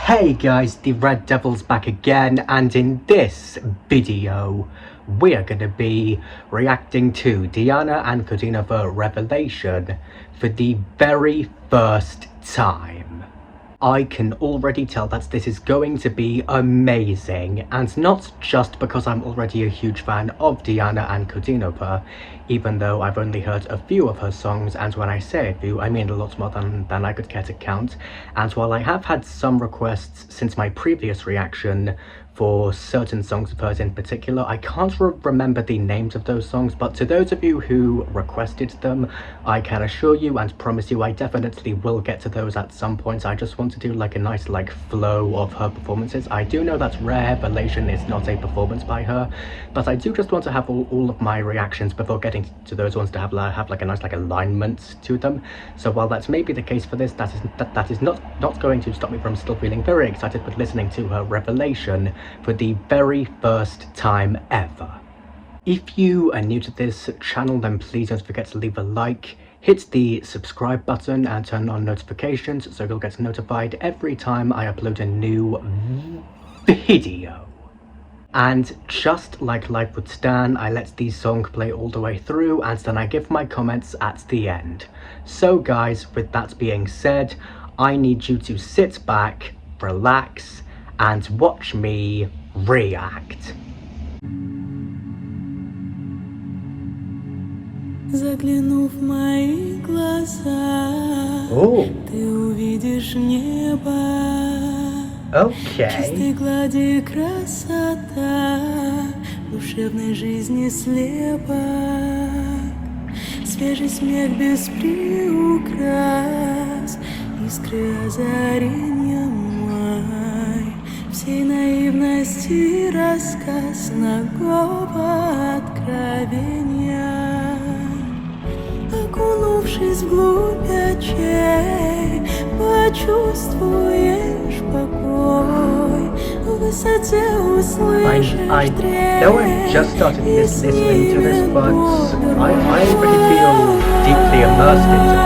Hey guys, the Red Devil's back again, and in this video we are going to be reacting to Diana Ankudinova Revelation for the very first time. I can already tell that this is going to be amazing, and not just because I'm already a huge fan of Diana Ankudinova, even though I've only heard a few of her songs, and when I say a few, I mean a lot more than I could care to count. And while I have had some requests since my previous reaction for certain songs of hers in particular, I can't remember the names of those songs, but to those of you who requested them, I can assure you and promise you I definitely will get to those at some point. I just want to do like a nice flow of her performances. I do know that Revelation is not a performance by her, but I do just want to have all of my reactions before getting to those ones to have like a nice alignment to them. So while that's maybe the case for this, that is not going to stop me from still feeling very excited with listening to her Revelation for the very first time ever. If you are new to this channel, then please don't forget to leave a like, hit the subscribe button and turn on notifications so you'll get notified every time I upload a new video. And just like Life with Stan, I let the song play all the way through and then I give my comments at the end. So guys, with that being said, I need you to sit back, relax, and watch me react. Заглянув в мои глаза, ты увидишь небо. Чистой глади красота, душевной жизни слепок. Свежий смех без приукрас, искры озаренья май. Всей наивности рассказ нагого откровения. Окунувшись вглубь очей, почувствуешь покой. В высоте услышишь трель. I know I just started listening to this, but I really feel deeply immersed into this.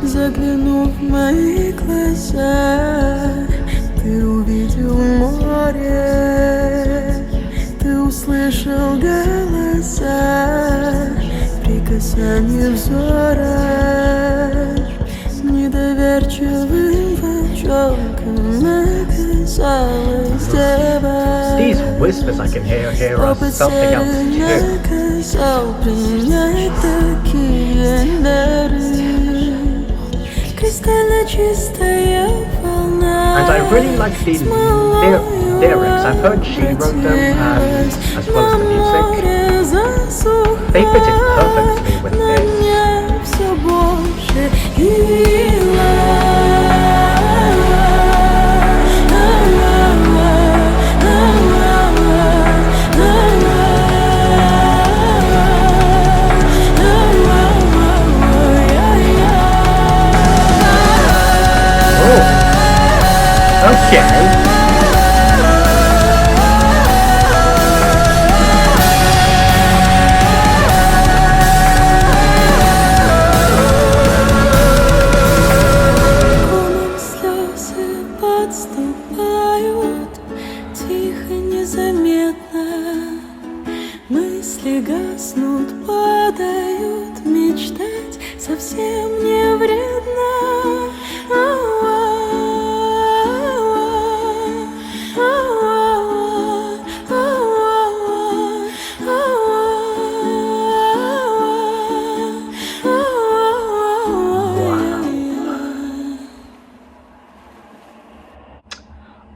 Заглянув в мои глаза, ты увидел море, ты услышал голоса, прикасание взора, недоверчивым волчонком оказалась дева. These whispers I can hear are something else too. Наказал принять такие дары. And I really like the lyrics. I've heard she wrote them as well as the music. They fit it perfectly with this. Подступают тихо, незаметно, мысли гаснут, падают, мечтать совсем не вредно.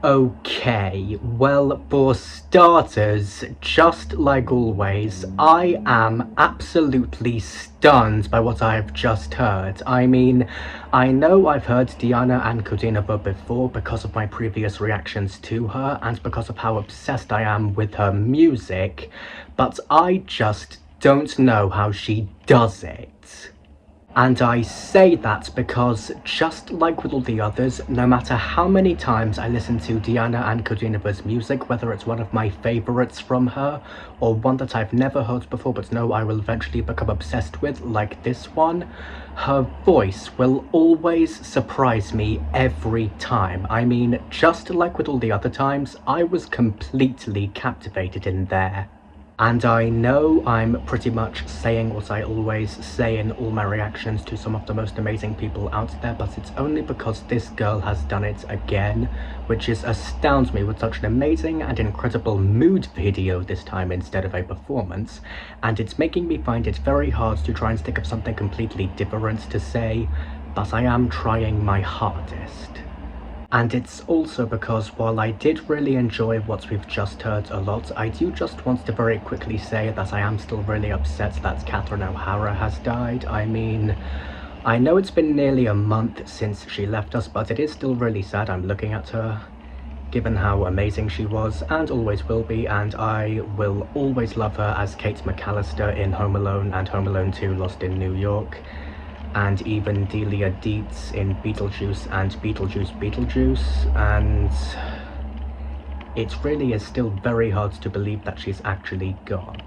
Okay, well, for starters, just like always, I am absolutely stunned by what I've just heard. I mean, I know I've heard Diana Ankudinova before because of my previous reactions to her and because of how obsessed I am with her music, but I just don't know how she does it. And I say that because, just like with all the others, no matter how many times I listen to Diana Ankudinova's music, whether it's one of my favourites from her, or one that I've never heard before but know I will eventually become obsessed with, like this one, her voice will always surprise me every time. I mean, just like with all the other times, I was completely captivated in there. And I know I'm pretty much saying what I always say in all my reactions to some of the most amazing people out there, but it's only because this girl has done it again, which astounds me with such an amazing and incredible mood video this time instead of a performance, and it's making me find it very hard to try and stick up something completely different to say, but I am trying my hardest. And it's also because while I did really enjoy what we've just heard a lot, I do just want to very quickly say that I am still really upset that Catherine O'Hara has died. I mean, I know it's been nearly a month since she left us, but it is still really sad. I'm looking at her, given how amazing she was and always will be, and I will always love her as Kate McAllister in Home Alone and Home Alone 2 Lost in New York. And even Delia Dietz in Beetlejuice and Beetlejuice, and it really is still very hard to believe that she's actually gone.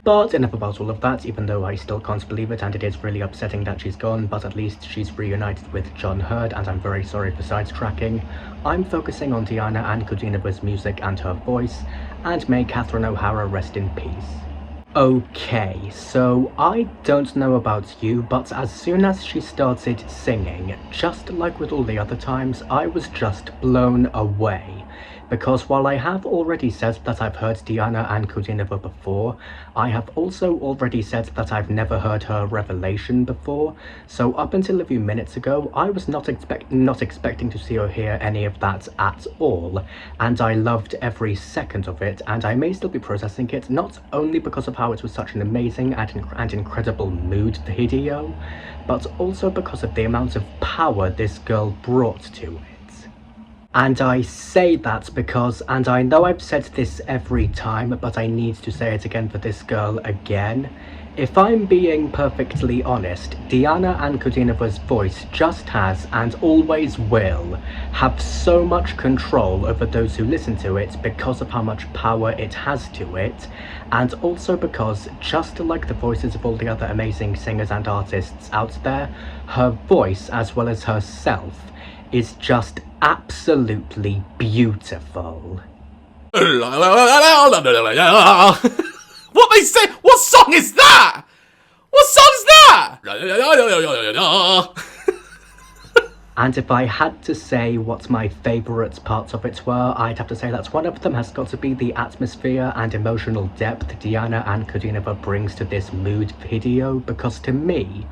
But enough about all of that, even though I still can't believe it, and it is really upsetting that she's gone, but at least she's reunited with John Hurd, and I'm very sorry for sidetracking. I'm focusing on Diana Ankudinova's music and her voice, and may Catherine O'Hara rest in peace. Okay, so I don't know about you, but as soon as she started singing, just like with all the other times, I was just blown away. Because while I have already said that I've heard Diana Ankudinova before, I have also already said that I've never heard her Revelation before, so up until a few minutes ago, I was not expecting to see or hear any of that at all, and I loved every second of it, and I may still be processing it, not only because of how it was such an amazing and incredible mood video, but also because of the amount of power this girl brought to it. And I say that because, and I know I've said this every time, but I need to say it again for this girl again. If I'm being perfectly honest, Diana Ankudinova's voice just has, and always will, have so much control over those who listen to it because of how much power it has to it, and also because, just like the voices of all the other amazing singers and artists out there, her voice, as well as herself, is just absolutely beautiful. What they say? What song is that? What song's that? And if I had to say what my favourite parts of it were, I'd have to say that one of them has got to be the atmosphere and emotional depth Diana Ankudinova brings to this mood video, because to me,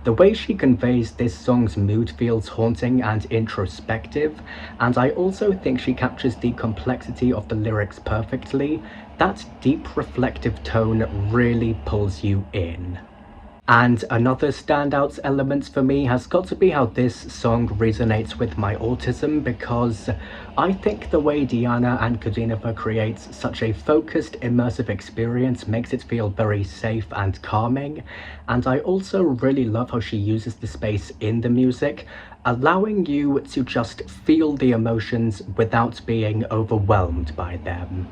the way she conveys this song's mood feels haunting and introspective, and I also think she captures the complexity of the lyrics perfectly. That deep reflective tone really pulls you in. And another standout element for me has got to be how this song resonates with my autism, because I think the way Diana Ankudinova creates such a focused, immersive experience makes it feel very safe and calming, and I also really love how she uses the space in the music, allowing you to just feel the emotions without being overwhelmed by them.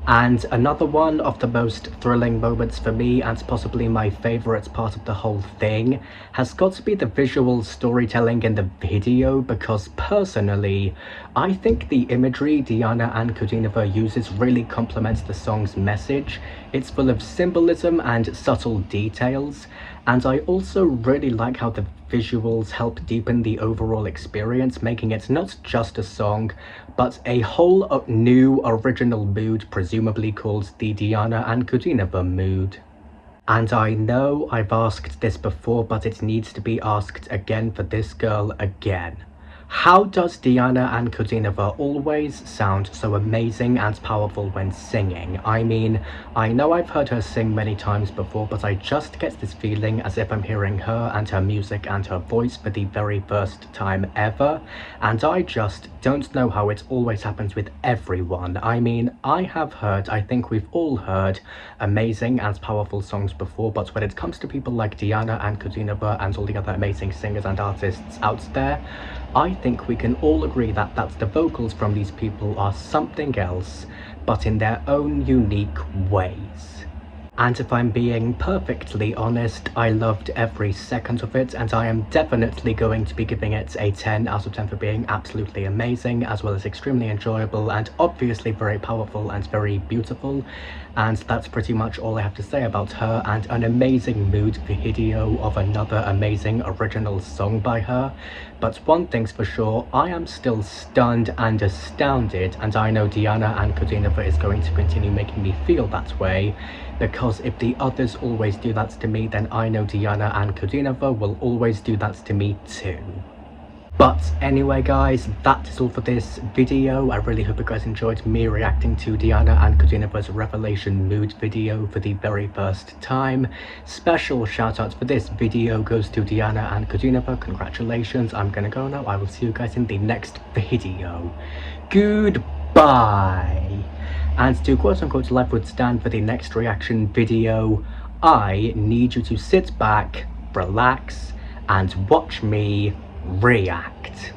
And another one of the most thrilling moments for me, and possibly my favourite part of the whole thing, has got to be the visual storytelling in the video, because personally, I think the imagery Diana Ankudinova uses really complements the song's message. It's full of symbolism and subtle details, and I also really like how the visuals help deepen the overall experience, making it not just a song, but a whole new original mood, presumably called the Diana Ankudinova mood. And I know I've asked this before, but it needs to be asked again for this girl again. How does Diana Ankudinova always sound so amazing and powerful when singing? I mean, I know I've heard her sing many times before, but I just get this feeling as if I'm hearing her and her music and her voice for the very first time ever, and I just don't know how it always happens with everyone. I mean, I think we've all heard amazing and powerful songs before, but when it comes to people like Diana Ankudinova and all the other amazing singers and artists out there, I think we can all agree that the vocals from these people are something else, but in their own unique ways. And if I'm being perfectly honest, I loved every second of it, and I am definitely going to be giving it a 10 out of 10 for being absolutely amazing, as well as extremely enjoyable and obviously very powerful and very beautiful. And that's pretty much all I have to say about her, and an amazing mood video of another amazing original song by her. But one thing's for sure, I am still stunned and astounded, and I know Diana Ankudinova is going to continue making me feel that way, because if the others always do that to me, then I know Diana Ankudinova will always do that to me too. But anyway guys, that is all for this video. I really hope you guys enjoyed me reacting to Diana Ankudinova's Revelation Mood video for the very first time. Special shout out for this video goes to Diana Ankudinova. Congratulations. I'm gonna go now. I will see you guys in the next video. Goodbye. And to quote-unquote life would stand for the next reaction video, I need you to sit back, relax, and watch me react.